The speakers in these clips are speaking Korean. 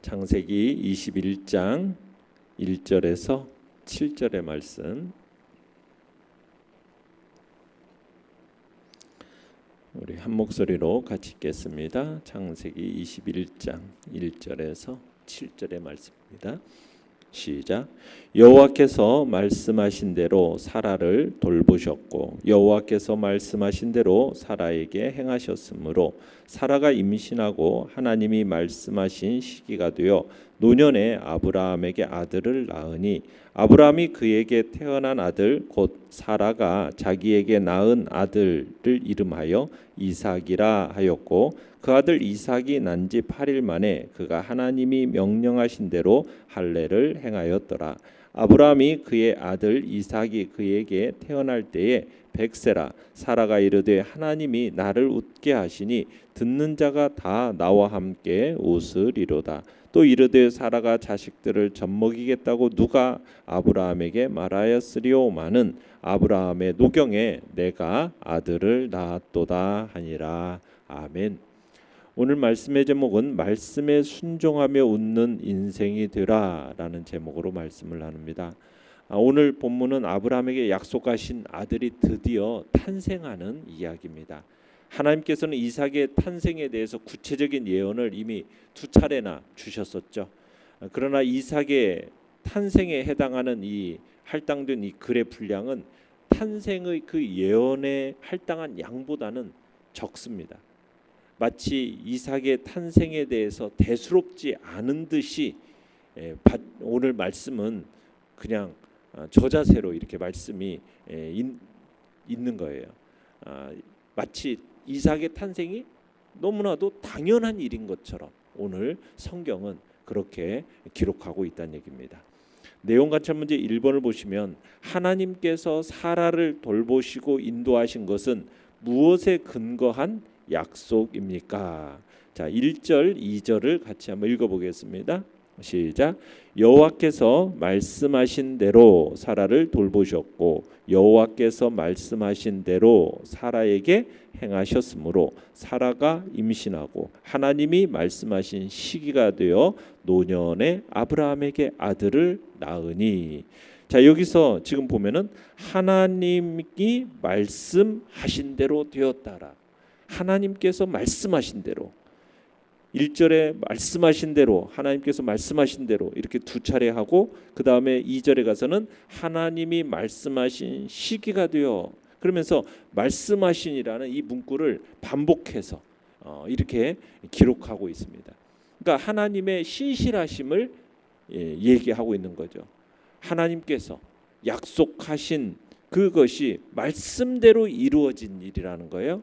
창세기 21장 1절에서 7절의 말씀, 우리 한 목소리로 같이 읽겠습니다. 창세기 21장 1절에서 7절의 말씀입니다. 시작. 여호와께서 말씀하신 대로 사라를 돌보셨고 여호와께서 말씀하신 대로 사라에게 행하셨으므로 사라가 임신하고 하나님이 말씀하신 시기가 되어 노년에 아브라함에게 아들을 낳으니 아브라함이 그에게 태어난 아들 곧 사라가 자기에게 낳은 아들을 이름하여 이삭이라 하였고 그 아들 이삭이 난 지 8일 만에 그가 하나님이 명령하신 대로 할례를 행하였더라. 아브라함이 그의 아들 이삭이 그에게 태어날 때에 백세라. 사라가 이르되 하나님이 나를 웃게 하시니 듣는 자가 다 나와 함께 웃으리로다. 또 이르되 사라가 자식들을 젖먹이겠다고 누가 아브라함에게 말하였으리오마는 아브라함의 노경에 내가 아들을 낳았도다 하니라. 아멘. 오늘 말씀의 제목은 말씀에 순종하며 웃는 인생이 되라라는 제목으로 말씀을 나눕니다. 오늘 본문은 아브라함에게 약속하신 아들이 드디어 탄생하는 이야기입니다. 하나님께서는 이삭의 탄생에 대해서 구체적인 예언을 이미 두 차례나 주셨었죠. 그러나 이삭의 탄생에 해당하는 이 할당된 이 글의 분량은 탄생의 그 예언에 할당한 양보다는 적습니다. 마치 이삭의 탄생에 대해서 대수롭지 않은 듯이 오늘 말씀은 그냥 저자세로 이렇게 말씀이 있는 거예요. 마치 이삭의 탄생이 너무나도 당연한 일인 것처럼 오늘 성경은 그렇게 기록하고 있다는 얘기입니다. 내용 관찰 문제 1번을 보시면 하나님께서 사라를 돌보시고 인도하신 것은 무엇에 근거한 약속입니까? 자, 1절, 2절을 같이 한번 읽어보겠습니다. 시작. 여호와께서 말씀하신 대로 사라를 돌보셨고 여호와께서 말씀하신 대로 사라에게 행하셨으므로 사라가 임신하고 하나님이 말씀하신 시기가 되어 노년에 아브라함에게 아들을 낳으니. 자, 여기서 지금 보면은 하나님이 말씀하신 대로 되었다라. 하나님께서 말씀하신 대로 1절에 말씀하신 대로 하나님께서 말씀하신 대로 이렇게 두 차례 하고 그 다음에 2절에 가서는 하나님이 말씀하신 시기가 되어 그러면서 말씀하신이라는 이 문구를 반복해서 이렇게 기록하고 있습니다. 그러니까 하나님의 신실하심을 얘기하고 있는 거죠. 하나님께서 약속하신 그것이 말씀대로 이루어진 일이라는 거예요.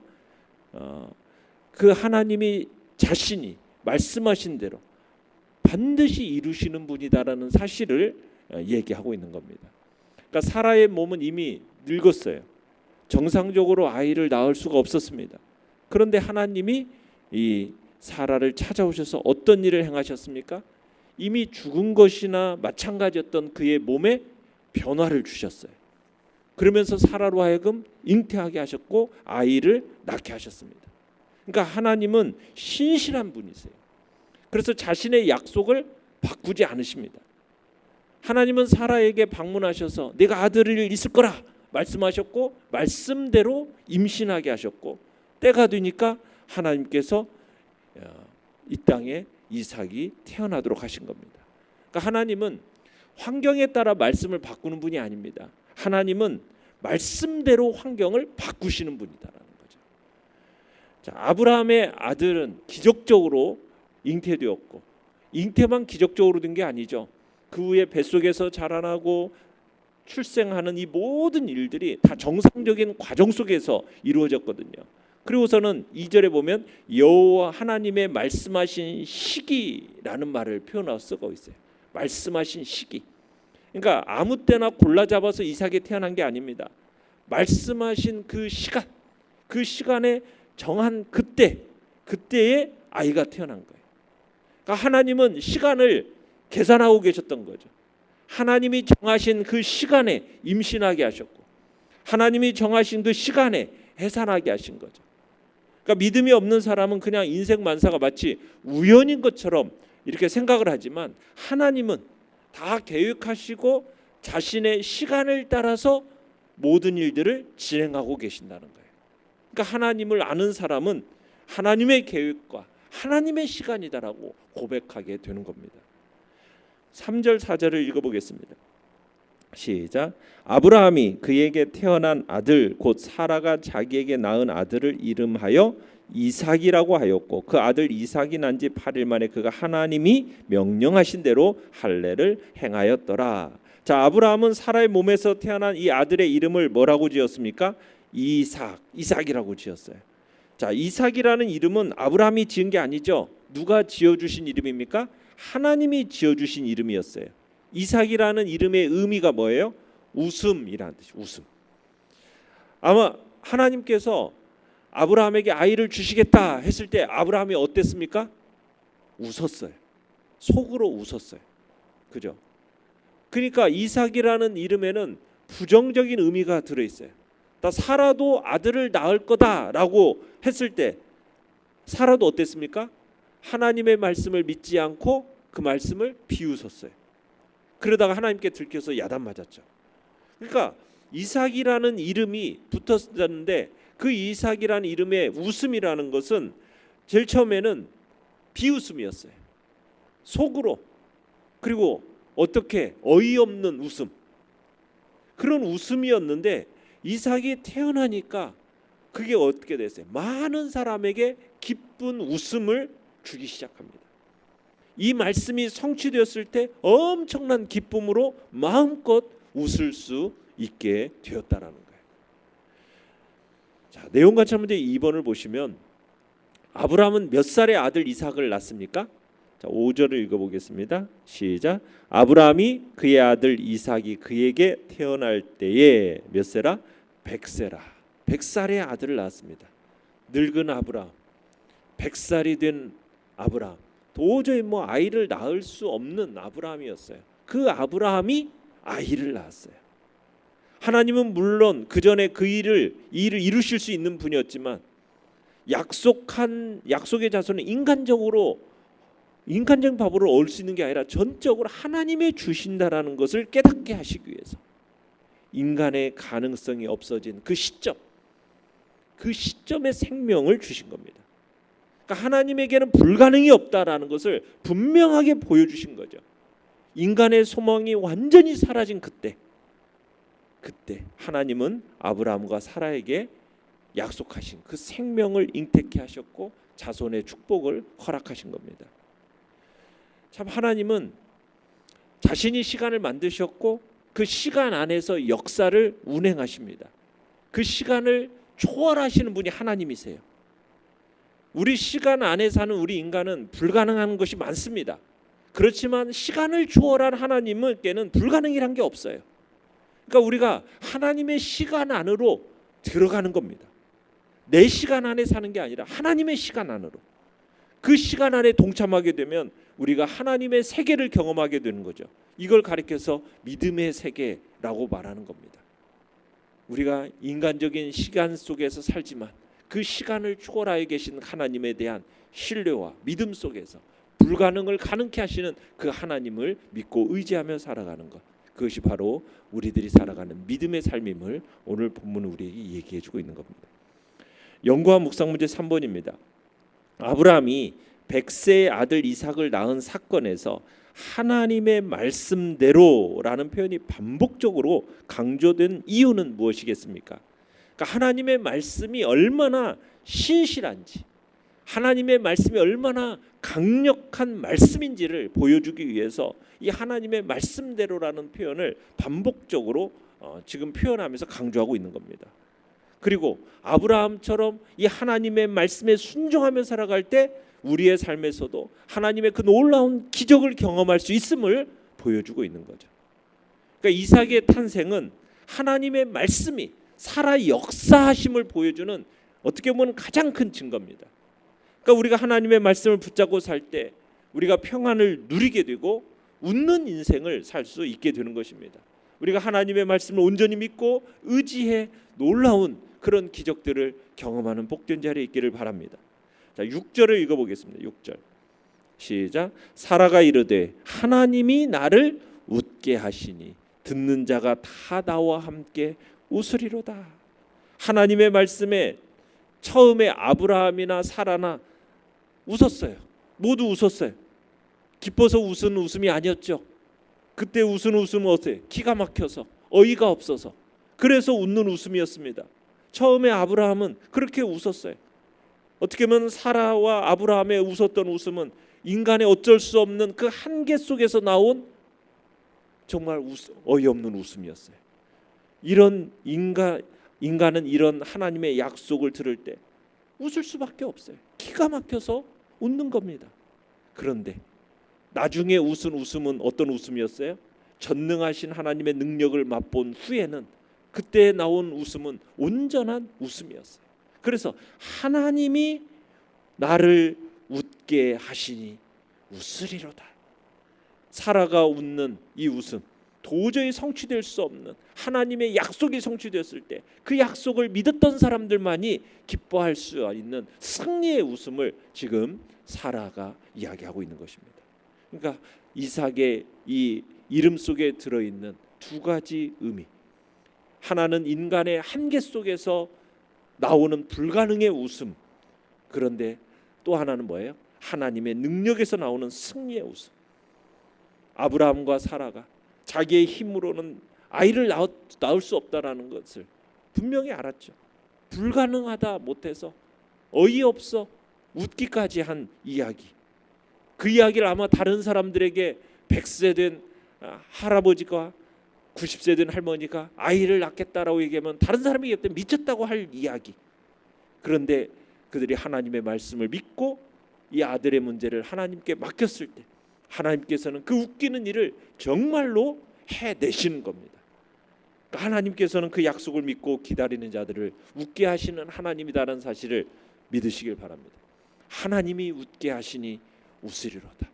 그 하나님이 자신이 말씀하신 대로 반드시 이루시는 분이다라는 사실을 얘기하고 있는 겁니다. 그러니까 사라의 몸은 이미 늙었어요. 정상적으로 아이를 낳을 수가 없었습니다. 그런데 하나님이 이 사라를 찾아오셔서 어떤 일을 행하셨습니까? 이미 죽은 것이나 마찬가지였던 그의 몸에 변화를 주셨어요. 그러면서 사라로 하여금 잉태하게 하셨고 아이를 낳게 하셨습니다. 그러니까 하나님은 신실한 분이세요. 그래서 자신의 약속을 바꾸지 않으십니다. 하나님은 사라에게 방문하셔서 내가 아들이 있을 거라 말씀하셨고 말씀대로 임신하게 하셨고 때가 되니까 하나님께서 이 땅에 이삭이 태어나도록 하신 겁니다. 그러니까 하나님은 환경에 따라 말씀을 바꾸는 분이 아닙니다. 하나님은 말씀대로 환경을 바꾸시는 분이다라는 거죠. 자, 아브라함의 아들은 기적적으로 잉태되었고 잉태만 기적적으로 된 게 아니죠. 그 후에 뱃속에서 자라나고 출생하는 이 모든 일들이 다 정상적인 과정 속에서 이루어졌거든요. 그리고서는 2절에 보면 여호와 하나님의 말씀하신 시기라는 말을 표현하고 쓰고 있어요. 말씀하신 시기. 그러니까 아무 때나 골라 잡아서 이삭이 태어난 게 아닙니다. 말씀하신 그 시간, 그 시간에 정한 그때에 아이가 태어난 거예요. 그러니까 하나님은 시간을 계산하고 계셨던 거죠. 하나님이 정하신 그 시간에 임신하게 하셨고 하나님이 정하신 그 시간에 해산하게 하신 거죠. 그러니까 믿음이 없는 사람은 그냥 인생 만사가 마치 우연인 것처럼 이렇게 생각을 하지만 하나님은 다 계획하시고 자신의 시간을 따라서 모든 일들을 진행하고 계신다는 거예요. 그러니까 하나님을 아는 사람은 하나님의 계획과 하나님의 시간이다라고 고백하게 되는 겁니다. 3절 4절을 읽어보겠습니다. 시작. 아브라함이 그에게 태어난 아들 곧 사라가 자기에게 낳은 아들을 이름하여 이삭이라고 하였고 그 아들 이삭이 난 지 8일 만에 그가 하나님이 명령하신 대로 할례를 행하였더라. 자, 아브라함은 사라의 몸에서 태어난 이 아들의 이름을 뭐라고 지었습니까? 이삭이라고 지었어요. 자, 이삭이라는 이름은 아브라함이 지은 게 아니죠. 누가 지어주신 이름입니까? 하나님이 지어주신 이름이었어요. 이삭이라는 이름의 의미가 뭐예요? 웃음이라는 뜻이 웃음. 아마 하나님께서 아브라함에게 아이를 주시겠다 했을 때 아브라함이 어땠습니까? 웃었어요. 속으로 웃었어요. 그죠? 그러니까 이삭이라는 이름에는 부정적인 의미가 들어있어요. 사라도 아들을 낳을 거다라고 했을 때 사라도 어땠습니까? 하나님의 말씀을 믿지 않고 그 말씀을 비웃었어요. 그러다가 하나님께 들켜서 야단 맞았죠. 그러니까 이삭이라는 이름이 붙었는데 그 이삭이라는 이름의 웃음이라는 것은 제일 처음에는 비웃음이었어요. 속으로. 그리고 어떻게 어이없는 웃음. 그런 웃음이었는데 이삭이 태어나니까 그게 어떻게 됐어요? 많은 사람에게 기쁜 웃음을 주기 시작합니다. 이 말씀이 성취되었을 때 엄청난 기쁨으로 마음껏 웃을 수 있게 되었다라는 거예요. 자, 내용 같이 한번 2번을 보시면 아브라함은 몇 살의 아들 이삭을 낳습니까? 자, 5절을 읽어보겠습니다. 시작. 아브라함이 그의 아들 이삭이 그에게 태어날 때에 몇 세라? 100세라. 100살의 아들을 낳았습니다. 늙은 아브라함, 100살이 된 아브라함, 도저히 아이를 낳을 수 없는 아브라함이었어요. 그 아브라함이 아이를 낳았어요. 하나님은 물론 그 전에 그 일을 이루실 수 있는 분이었지만 약속의 자손은 인간적인 방법으로 얻을 수 있는 게 아니라 전적으로 하나님의 주신다라는 것을 깨닫게 하시기 위해서 인간의 가능성이 없어진 그 시점에 생명을 주신 겁니다. 그러니까 하나님에게는 불가능이 없다라는 것을 분명하게 보여주신 거죠. 인간의 소망이 완전히 사라진 그때 하나님은 아브라함과 사라에게 약속하신 그 생명을 잉태케 하셨고 자손의 축복을 허락하신 겁니다. 참 하나님은 자신이 시간을 만드셨고 그 시간 안에서 역사를 운행하십니다. 그 시간을 초월하시는 분이 하나님이세요. 우리 시간 안에 사는 우리 인간은 불가능한 것이 많습니다. 그렇지만 시간을 초월한 하나님께는 불가능이란 게 없어요. 그러니까 우리가 하나님의 시간 안으로 들어가는 겁니다. 내 시간 안에 사는 게 아니라 하나님의 시간 안으로. 그 시간 안에 동참하게 되면 우리가 하나님의 세계를 경험하게 되는 거죠. 이걸 가리켜서 믿음의 세계라고 말하는 겁니다. 우리가 인간적인 시간 속에서 살지만 그 시간을 초월하여 계신 하나님에 대한 신뢰와 믿음 속에서 불가능을 가능케 하시는 그 하나님을 믿고 의지하며 살아가는 것, 그것이 바로 우리들이 살아가는 믿음의 삶임을 오늘 본문은 우리에게 얘기해주고 있는 겁니다. 연구와 묵상 문제 3번입니다. 아브라함이 100세의 아들 이삭을 낳은 사건에서 하나님의 말씀대로라는 표현이 반복적으로 강조된 이유는 무엇이겠습니까? 그러니까 하나님의 말씀이 얼마나 신실한지, 하나님의 말씀이 얼마나 강력한 말씀인지를 보여주기 위해서 이 하나님의 말씀대로라는 표현을 반복적으로 지금 표현하면서 강조하고 있는 겁니다. 그리고 아브라함처럼 이 하나님의 말씀에 순종하며 살아갈 때 우리의 삶에서도 하나님의 그 놀라운 기적을 경험할 수 있음을 보여주고 있는 거죠. 그러니까 이삭의 탄생은 하나님의 말씀이 살아 역사하심을 보여주는 어떻게 보면 가장 큰 증거입니다. 그러니까 우리가 하나님의 말씀을 붙잡고 살 때 우리가 평안을 누리게 되고 웃는 인생을 살 수 있게 되는 것입니다. 우리가 하나님의 말씀을 온전히 믿고 의지해 놀라운 그런 기적들을 경험하는 복된 자리에 있기를 바랍니다. 자, 6절을 읽어보겠습니다. 6절 시작. 사라가 이르되 하나님이 나를 웃게 하시니 듣는 자가 다 나와 함께 웃으리로다. 하나님의 말씀에 처음에 아브라함이나 사라나 웃었어요. 모두 웃었어요. 기뻐서 웃은 웃음이 아니었죠. 그때 웃은 웃음은 어때요? 기가 막혀서, 어이가 없어서, 그래서 웃는 웃음이었습니다. 처음에 아브라함은 그렇게 웃었어요. 어떻게 보면 사라와 아브라함의 웃었던 웃음은 인간의 어쩔 수 없는 그 한계 속에서 나온 정말 어이없는 웃음이었어요. 이런 인간은 이런 하나님의 약속을 들을 때 웃을 수밖에 없어요. 기가 막혀서 웃는 겁니다. 그런데 나중에 웃은 웃음은 어떤 웃음이었어요? 전능하신 하나님의 능력을 맛본 후에는 그때 나온 웃음은 온전한 웃음이었어요. 그래서 하나님이 나를 웃게 하시니 웃으리로다. 사라가 웃는 이 웃음, 도저히 성취될 수 없는 하나님의 약속이 성취되었을 때 그 약속을 믿었던 사람들만이 기뻐할 수 있는 승리의 웃음을 지금 사라가 이야기하고 있는 것입니다. 그러니까 이삭의 이 이름 속에 들어있는 두 가지 의미, 하나는 인간의 한계 속에서 나오는 불가능의 웃음, 그런데 또 하나는 뭐예요? 하나님의 능력에서 나오는 승리의 웃음. 아브라함과 사라가 자기의 힘으로는 아이를 낳을 수 없다라는 것을 분명히 알았죠. 불가능하다 못해서 어이없어 웃기까지 한 이야기. 그 이야기를 아마 다른 사람들에게 100세 된 할아버지가 90세 된 할머니가 아이를 낳겠다라고 얘기하면 다른 사람이 얘기할 때 미쳤다고 할 이야기. 그런데 그들이 하나님의 말씀을 믿고 이 아들의 문제를 하나님께 맡겼을 때 하나님께서는 그 웃기는 일을 정말로 해내시는 겁니다. 그러니까 하나님께서는 그 약속을 믿고 기다리는 자들을 웃게 하시는 하나님이라는 사실을 믿으시길 바랍니다. 하나님이 웃게 하시니 웃으리로다.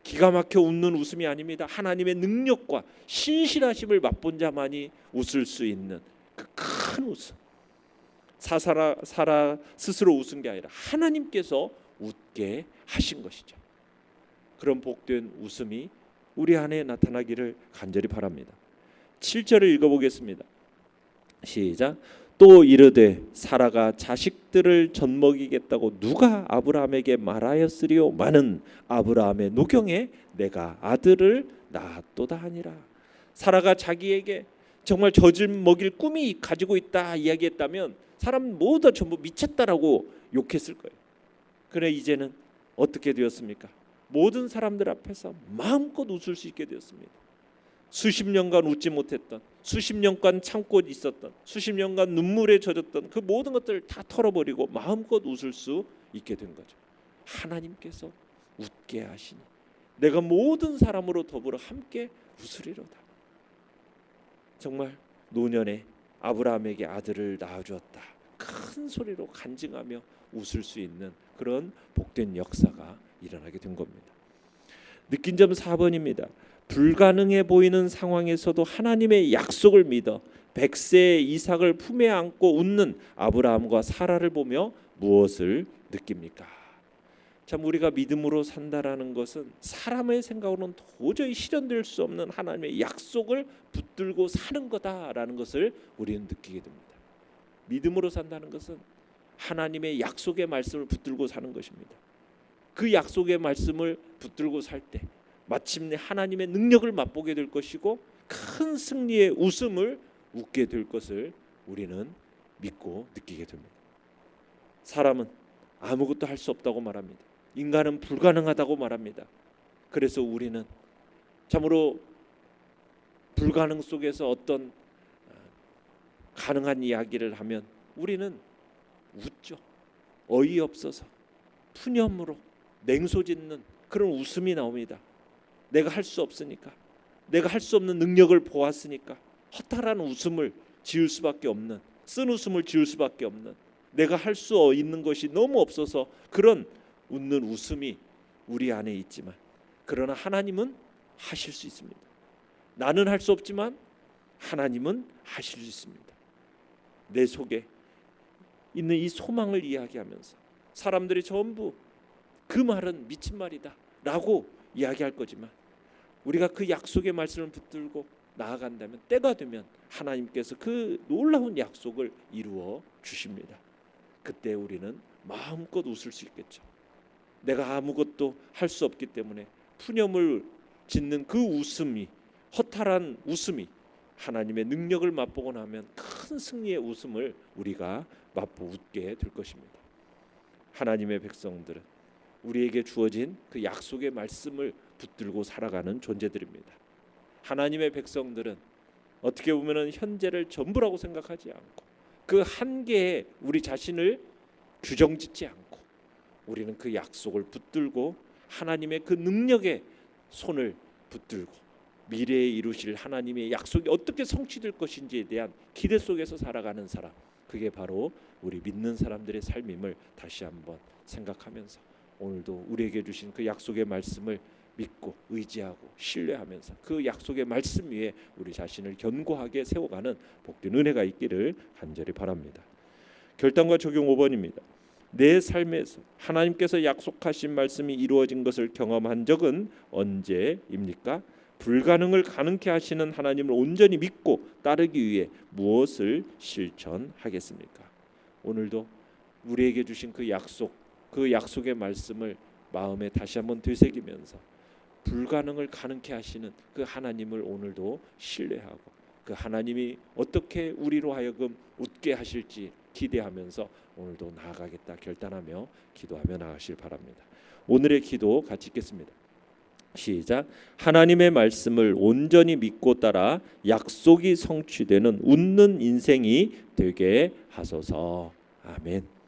기가 막혀 웃는 웃음이 아닙니다. 하나님의 능력과 신실하심을 맛본 자만이 웃을 수 있는 그 큰 웃음. 사라 스스로 웃은 게 아니라 하나님께서 웃게 하신 것이죠. 그런 복된 웃음이 우리 안에 나타나기를 간절히 바랍니다. 7절을 읽어보겠습니다. 시작. 또 이르되 사라가 자식들을 젖먹이겠다고 누가 아브라함에게 말하였으리요? 많은 아브라함의 노경에 내가 아들을 낳았도다 하니라. 사라가 자기에게 정말 젖을 먹일 꿈이 가지고 있다 이야기했다면 사람 모두 전부 미쳤다라고 욕했을 거예요. 그래 이제는 어떻게 되었습니까? 모든 사람들 앞에서 마음껏 웃을 수 있게 되었습니다. 수십 년간 웃지 못했던, 수십 년간 참고 있었던, 수십 년간 눈물에 젖었던 그 모든 것들을 다 털어버리고 마음껏 웃을 수 있게 된 거죠. 하나님께서 웃게 하시니 내가 모든 사람으로 더불어 함께 웃으리로다. 정말 노년에 아브라함에게 아들을 낳아주었다. 큰 소리로 간증하며 웃을 수 있는 그런 복된 역사가 일어나게 된 겁니다. 느낀 점 4번입니다. 불가능해 보이는 상황에서도 하나님의 약속을 믿어 100세의 이삭을 품에 안고 웃는 아브라함과 사라를 보며 무엇을 느낍니까? 참 우리가 믿음으로 산다라는 것은 사람의 생각으로는 도저히 실현될 수 없는 하나님의 약속을 붙들고 사는 거다라는 것을 우리는 느끼게 됩니다. 믿음으로 산다는 것은 하나님의 약속의 말씀을 붙들고 사는 것입니다. 그 약속의 말씀을 붙들고 살 때 마침내 하나님의 능력을 맛보게 될 것이고 큰 승리의 웃음을 웃게 될 것을 우리는 믿고 느끼게 됩니다. 사람은 아무것도 할 수 없다고 말합니다. 인간은 불가능하다고 말합니다. 그래서 우리는 참으로 불가능 속에서 어떤 가능한 이야기를 하면 우리는 웃죠. 어이없어서 푸념으로 냉소짓는 그런 웃음이 나옵니다. 내가 할 수 없으니까, 내가 할 수 없는 능력을 보았으니까 허탈한 웃음을 지을 수밖에 없는, 쓴 웃음을 지을 수밖에 없는, 내가 할 수 있는 것이 너무 없어서 그런 웃는 웃음이 우리 안에 있지만, 그러나 하나님은 하실 수 있습니다. 나는 할 수 없지만 하나님은 하실 수 있습니다. 내 속에 있는 이 소망을 이야기하면서 사람들이 전부 그 말은 미친 말이다 라고 이야기할 거지만, 우리가 그 약속의 말씀을 붙들고 나아간다면 때가 되면 하나님께서 그 놀라운 약속을 이루어 주십니다. 그때 우리는 마음껏 웃을 수 있겠죠. 내가 아무것도 할 수 없기 때문에 푸념을 짓는 그 웃음이, 허탈한 웃음이 하나님의 능력을 맛보고 나면 큰 승리의 웃음을 우리가 맛보 웃게 될 것입니다. 하나님의 백성들은 우리에게 주어진 그 약속의 말씀을 붙들고 살아가는 존재들입니다. 하나님의 백성들은 어떻게 보면 현재를 전부라고 생각하지 않고 그 한계에 우리 자신을 규정짓지 않고 우리는 그 약속을 붙들고 하나님의 그 능력의 손을 붙들고 미래에 이루실 하나님의 약속이 어떻게 성취될 것인지에 대한 기대 속에서 살아가는 사람, 그게 바로 우리 믿는 사람들의 삶임을 다시 한번 생각하면서 오늘도 우리에게 주신 그 약속의 말씀을 믿고 의지하고 신뢰하면서 그 약속의 말씀 위에 우리 자신을 견고하게 세워가는 복된 은혜가 있기를 간절히 바랍니다. 결단과 적용 5번입니다. 내 삶에서 하나님께서 약속하신 말씀이 이루어진 것을 경험한 적은 언제입니까? 불가능을 가능케 하시는 하나님을 온전히 믿고 따르기 위해 무엇을 실천하겠습니까? 오늘도 우리에게 주신 그 약속, 그 약속의 말씀을 마음에 다시 한번 되새기면서 불가능을 가능케 하시는 그 하나님을 오늘도 신뢰하고 그 하나님이 어떻게 우리로 하여금 웃게 하실지 기대하면서 오늘도 나아가겠다 결단하며 기도하며 나가실 바랍니다. 오늘의 기도 같이 읽겠습니다. 시작. 하나님의 말씀을 온전히 믿고 따라 약속이 성취되는 웃는 인생이 되게 하소서. 아멘.